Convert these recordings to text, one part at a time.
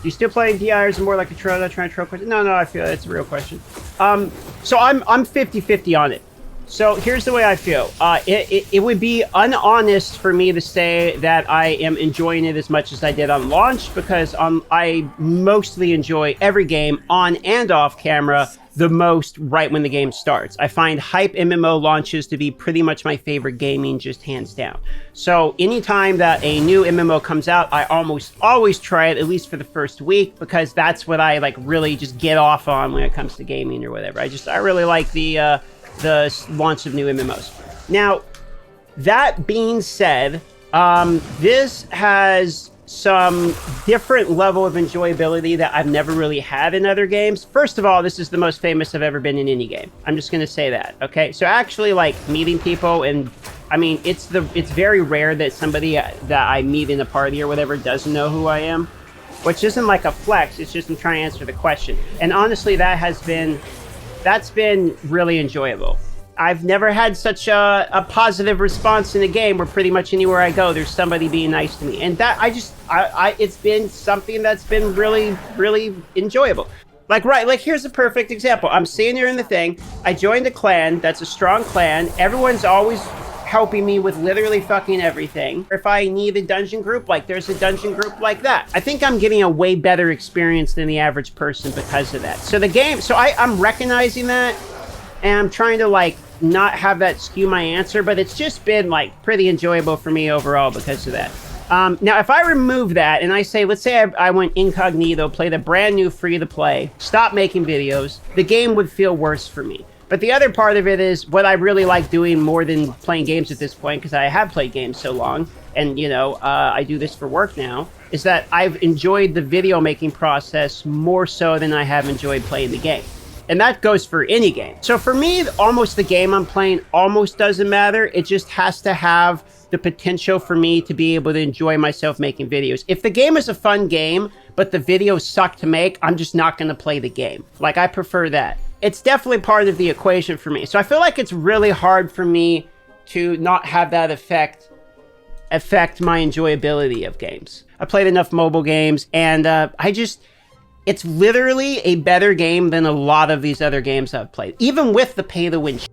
you still play DI or is it more like a trying to troll question? No, I feel it's a real question. So I'm 50-50 on it. So here's the way I feel. It would be unhonest for me to say that I am enjoying it as much as I did on launch, because I mostly enjoy every game on and off camera the most right when the game starts. I find hype MMO launches to be pretty much my favorite gaming, just hands down. So anytime that a new MMO comes out, I almost always try it, at least for the first week, because that's what I like really just get off on when it comes to gaming or whatever. I really like the launch of new MMOs. Now, that being said, this has some different level of enjoyability that I've never really had in other games. First of all, this is the most famous I've ever been in any game. I'm just gonna say that, okay? So actually, like, meeting people, and I mean, it's very rare that somebody that I meet in a party or whatever doesn't know who I am, which isn't like a flex, it's just I'm trying to answer the question. And honestly, that's been really enjoyable. I've never had such a positive response in a game where pretty much anywhere I go, there's somebody being nice to me. And that, it's been something that's been really, really enjoyable. Like, here's a perfect example. I'm sitting here in the thing, I joined a clan, that's a strong clan, everyone's always helping me with literally fucking everything. If I need a dungeon group, like there's a dungeon group like that. I think I'm getting a way better experience than the average person because of that. So the game, I'm recognizing that, and I'm trying to like not have that skew my answer, but it's just been like pretty enjoyable for me overall because of that. Now, if I remove that and I say, let's say I went incognito, played a brand new free-to-play, stop making videos, the game would feel worse for me. But the other part of it is what I really like doing more than playing games at this point, because I have played games so long, and you know, I do this for work now, is that I've enjoyed the video making process more so than I have enjoyed playing the game. And that goes for any game. So for me, almost the game I'm playing almost doesn't matter. It just has to have the potential for me to be able to enjoy myself making videos. If the game is a fun game, but the videos suck to make, I'm just not gonna play the game. Like, I prefer that. It's definitely part of the equation for me. So I feel like it's really hard for me to not have that affect my enjoyability of games. I played enough mobile games, and it's literally a better game than a lot of these other games I've played, even with the pay-to-win shit.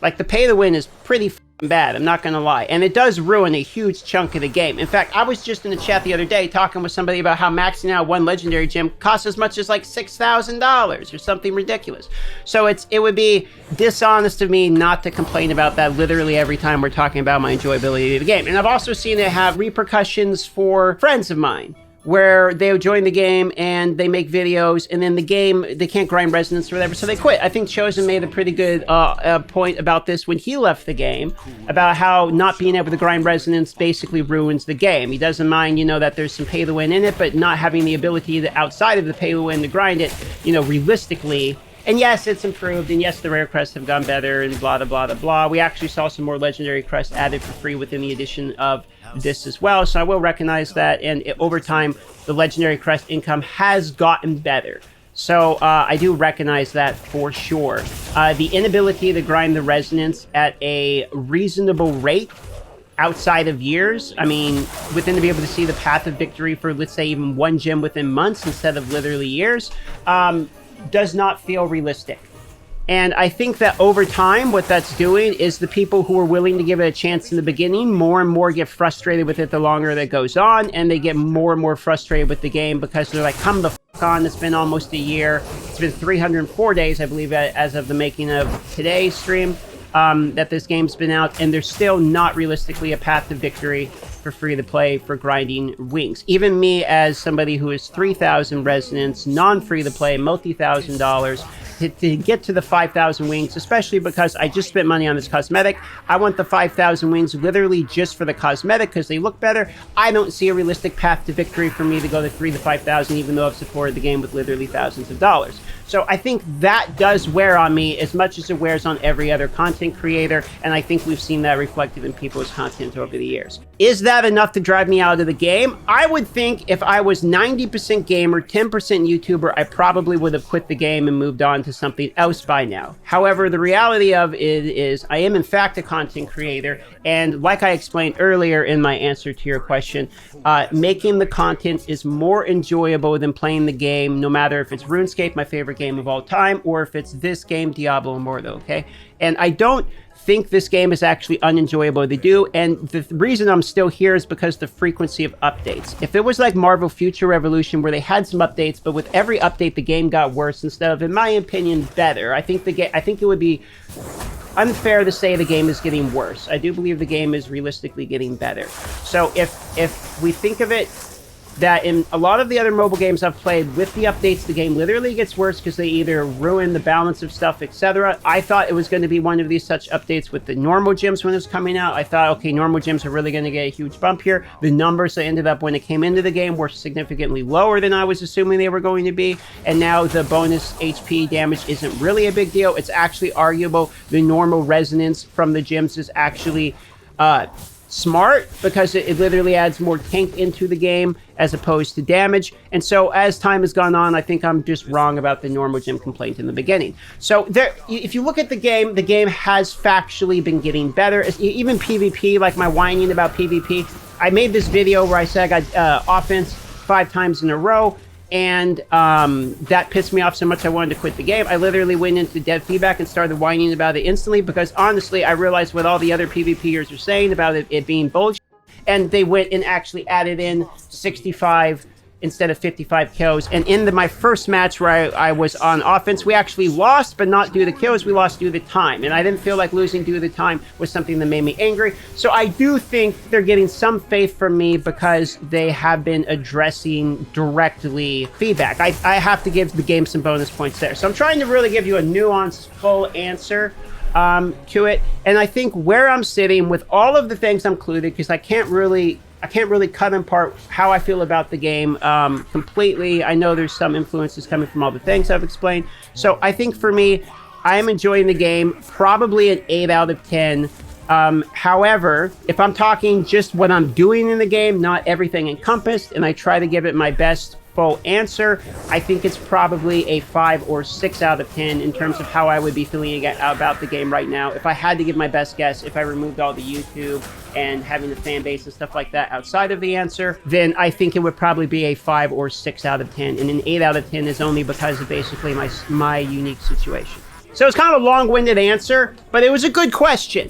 Like, the pay-to-win is pretty f***ing bad, I'm not gonna lie, and it does ruin a huge chunk of the game. In fact, I was just in the chat the other day talking with somebody about how maxing out one legendary gem costs as much as like $6,000 or something ridiculous. So it would be dishonest of me not to complain about that literally every time we're talking about my enjoyability of the game. And I've also seen it have repercussions for friends of mine, where they join the game and they make videos, and then the game, they can't grind resonance or whatever, so they quit. I think Chosen made a pretty good point about this when he left the game, about how not being able to grind resonance basically ruins the game. He doesn't mind, you know, that there's some pay to win in it, but not having the ability to, outside of the pay to win, to grind it, you know, realistically. And yes, it's improved, and yes, the rare crests have gone better, and blah, blah, blah, blah. We actually saw some more legendary crests added for free within the addition of this as well, so I will recognize that, and over time, the legendary crest income has gotten better. So I do recognize that for sure. The inability to grind the resonance at a reasonable rate outside of years, I mean, within to be able to see the path of victory for, let's say, even one gem within months instead of literally years, does not feel realistic. And I think that over time, what that's doing is the people who are willing to give it a chance in the beginning, more and more get frustrated with it the longer that goes on, and they get more and more frustrated with the game because they're like, come the f*** on, it's been almost a year. It's been 304 days, I believe, as of the making of today's stream, that this game's been out, and there's still not realistically a path to victory for free-to-play for grinding wings. Even me, as somebody who is 3,000 resonance, non-free-to-play, multi-$1,000s, to get to the 5,000 wings, especially because I just spent money on this cosmetic. I want the 5,000 wings literally just for the cosmetic because they look better. I don't see a realistic path to victory for me to go to 3,000 to 5,000, even though I've supported the game with literally thousands of dollars. So I think that does wear on me as much as it wears on every other content creator, and I think we've seen that reflected in people's content over the years. Is that enough to drive me out of the game? I would think if I was 90% gamer, 10% YouTuber, I probably would have quit the game and moved on to into something else by now. However, the reality of it is I am in fact a content creator, and like I explained earlier in my answer to your question, making the content is more enjoyable than playing the game, no matter if it's RuneScape, my favorite game of all time, or if it's this game, Diablo Immortal, okay? And I don't think this game is actually unenjoyable to do, and the reason I'm still here is because the frequency of updates. If it was like Marvel Future Revolution, where they had some updates, but with every update the game got worse instead of, in my opinion, better, I think it would be unfair to say the game is getting worse. I do believe the game is realistically getting better. So if we think of it that in a lot of the other mobile games I've played, with the updates, the game literally gets worse because they either ruin the balance of stuff, etc. I thought it was going to be one of these such updates with the normal gyms when it was coming out. I thought, okay, normal gyms are really going to get a huge bump here. The numbers that ended up when it came into the game were significantly lower than I was assuming they were going to be. And now the bonus HP damage isn't really a big deal. It's actually arguable. The normal resonance from the gyms is actually smart, because it literally adds more tank into the game as opposed to damage. And so as time has gone on, I think I'm just wrong about the normal gym complaint in the beginning. So there, if you look at the game has factually been getting better. Even PvP, like my whining about PvP, I made this video where I said I got offense 5 times in a row, and that pissed me off so much I wanted to quit the game. I literally went into dev feedback and started whining about it instantly, because honestly, I realized what all the other PvPers are saying about it being bullshit, and they went and actually added in 65 instead of 55 kills. And in my first match where I was on offense, we actually lost, but not due to kills, we lost due to time. And I didn't feel like losing due to time was something that made me angry. So I do think they're getting some faith from me because they have been addressing directly feedback. I have to give the game some bonus points there. So I'm trying to really give you a nuanced, full answer to it. And I think where I'm sitting with all of the things I'm included, because I can't really cut apart how I feel about the game completely. I know there's some influences coming from all the things I've explained. So I think for me, I am enjoying the game, probably an 8 out of 10. However, if I'm talking just what I'm doing in the game, not everything encompassed, and I try to give it my best full answer, I think it's probably a 5 or 6 out of 10 in terms of how I would be feeling about the game right now. If I had to give my best guess, if I removed all the YouTube and having the fan base and stuff like that outside of the answer, then I think it would probably be a 5 or 6 out of 10. And an 8 out of 10 is only because of basically my unique situation. So it's kind of a long-winded answer, but it was a good question.